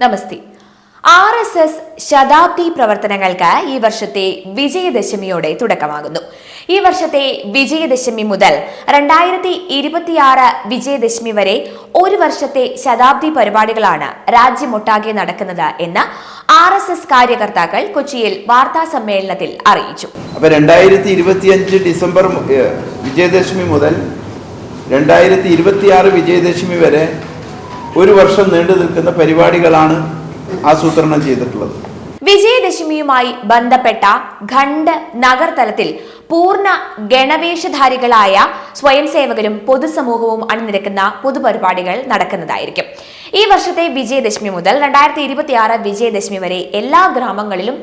നമസ്തേ. RSS ശതാബ്ദി പ്രവർത്തനങ്ങൾക്ക് ഈ വർഷത്തെ വിജയദശമിയോടെ തുടക്കമാകുന്നു. ഈ വർഷത്തെ വിജയദശമി മുതൽ 2026 വിജയദശമി വരെ ഒരു വർഷത്തെ ശതാബ്ദി പരിപാടികളാണ് രാജ്യമൊട്ടാകെ നടക്കുന്നത് എന്ന് RSS കാര്യകർത്താക്കൾ കൊച്ചിയിൽ വാർത്താ സമ്മേളനത്തിൽ അറിയിച്ചു. അപ്പോൾ 2025 ഡിസംബർ വിജയദശമി മുതൽ 2026 വിജയദശമി വരെ ഒരു വർഷം നീണ്ടു നിൽക്കുന്ന പരിപാടികളാണ് ആസൂത്രണം ചെയ്തിട്ടുള്ളത്. വിജയദശമിയുമായി ബന്ധപ്പെട്ട ഖണ്ഡ് നഗർ തലത്തിൽ പൂർണ്ണ ഗണവേഷധാരികളായ സ്വയം സേവകരും പൊതുസമൂഹവും അണിനിരക്കുന്ന പൊതുപരിപാടികൾ നടക്കുന്നതായിരിക്കും. ഈ വർഷത്തെ വിജയദശമി മുതൽ 2026 വിജയദശമി വരെ എല്ലാ ഗ്രാമങ്ങളിലും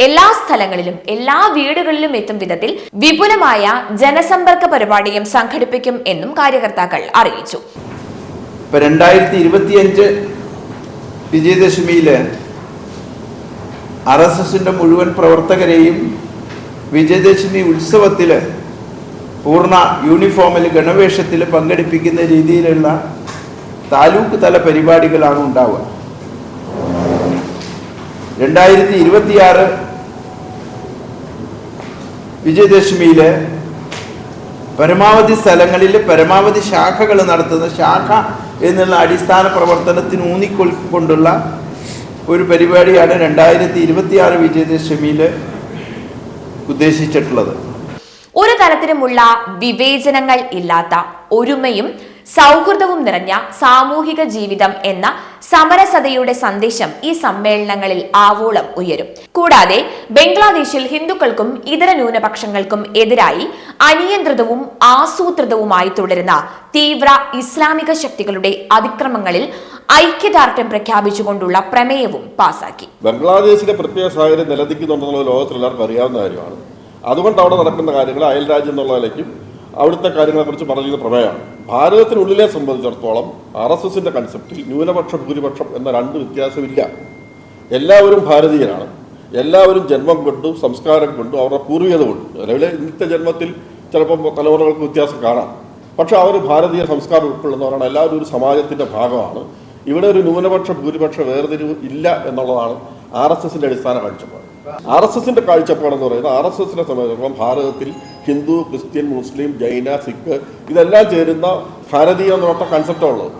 എല്ലാ സ്ഥലങ്ങളിലും എല്ലാ വീടുകളിലും എത്തും വിധത്തിൽ വിപുലമായ ജനസമ്പർക്ക പരിപാടിയും സംഘടിപ്പിക്കും എന്നും കാര്യകർത്താക്കൾ അറിയിച്ചു. 2025 വിജയദശമിയിൽ RSSന്റെ മുഴുവൻ പ്രവർത്തകരെയും വിജയദശമി ഉത്സവത്തിൽ പൂർണ്ണ യൂണിഫോമിൽ ഗണവേഷത്തിൽ പങ്കെടുപ്പിക്കുന്ന രീതിയിലുള്ള താലൂക്ക് തല പരിപാടികളാണ് ഉണ്ടാവുക. 2026 വിജയദശമിയിൽ പരമാവധി സ്ഥലങ്ങളിൽ പരമാവധി ശാഖകൾ നടത്തുന്ന ശാഖ എന്നുള്ള അടിസ്ഥാന പ്രവർത്തനത്തിന് ഊന്നിക്കൊണ്ടുള്ള ഒരു പരിപാടിയാണ് 2026 വിജയദശമിയിൽ ഉദ്ദേശിച്ചിട്ടുള്ളത്. ഒരു തരത്തിലുമുള്ള വിവേചനങ്ങൾ ഇല്ലാത്ത ഒരുമയും സൗഹൃദവും നിറഞ്ഞ സാമൂഹിക ജീവിതം എന്ന സമരസതയുടെ സന്ദേശം ഈ സമ്മേളനങ്ങളിൽ ആവോളം ഉയരും. കൂടാതെ ബംഗ്ലാദേശിൽ ഹിന്ദുക്കൾക്കും ഇതര ന്യൂനപക്ഷങ്ങൾക്കും എതിരായി അനിയന്ത്രിതവും ആസൂത്രിതവുമായി തുടരുന്ന തീവ്ര ഇസ്ലാമിക ശക്തികളുടെ അതിക്രമങ്ങളിൽ ഐക്യദാർഢ്യം പ്രഖ്യാപിച്ചുകൊണ്ടുള്ള പ്രമേയവും പാസാക്കി. ബംഗ്ലാദേശിലെ പ്രത്യേക സാഹചര്യം നിലനിൽക്കുന്നുണ്ടെന്നുള്ള ലോകത്തിൽ എല്ലാവർക്കും അറിയാവുന്ന കാര്യമാണ്. അതുകൊണ്ട് അവിടെ നടക്കുന്ന കാര്യങ്ങൾ അയൽ രാജ്യം എന്നുള്ള നിലയ്ക്കും അവിടുത്തെ കാര്യങ്ങളെക്കുറിച്ച് പറഞ്ഞിരുന്ന പ്രമേയമാണ്. ഭാരതത്തിനുള്ളിലെ സംബന്ധിച്ചിടത്തോളം RSSന്റെ കൺസെപ്റ്റിൽ ന്യൂനപക്ഷ ഭൂരിപക്ഷം എന്ന രണ്ട് വ്യത്യാസമില്ല. എല്ലാവരും ഭാരതീയരാണ്. എല്ലാവരും ജന്മം കൊണ്ടും സംസ്കാരം കൊണ്ടും അവരുടെ പൂർവികത കൊണ്ടും നിലവിലെ ഇന്നത്തെ ജന്മത്തിൽ ചിലപ്പോൾ തലമുറകൾക്ക് വ്യത്യാസം കാണാം. പക്ഷെ അവർ ഭാരതീയ സംസ്കാരം ഉൾക്കൊള്ളുന്നവരാണ്. എല്ലാവരും ഒരു സമാജത്തിൻ്റെ ഭാഗമാണ്. ഇവിടെ ഒരു ന്യൂനപക്ഷ ഭൂരിപക്ഷ വേർതിരിവ് ഇല്ല എന്നുള്ളതാണ് RSSന്റെ അടിസ്ഥാന കാഴ്ചപ്പാട്. RSSന്റെ കാഴ്ചപ്പാടെന്ന് പറയുന്നത് RSSനെ സംബന്ധിച്ചിടത്തോളം ഭാരതത്തിൽ ഹിന്ദു, ക്രിസ്ത്യൻ, മുസ്ലിം, ജൈന, സിഖ് ഇതെല്ലാം ചേരുന്ന ഭാരതീയ എന്നൊട്ട കൺസെപ്റ്റാണുള്ളത്.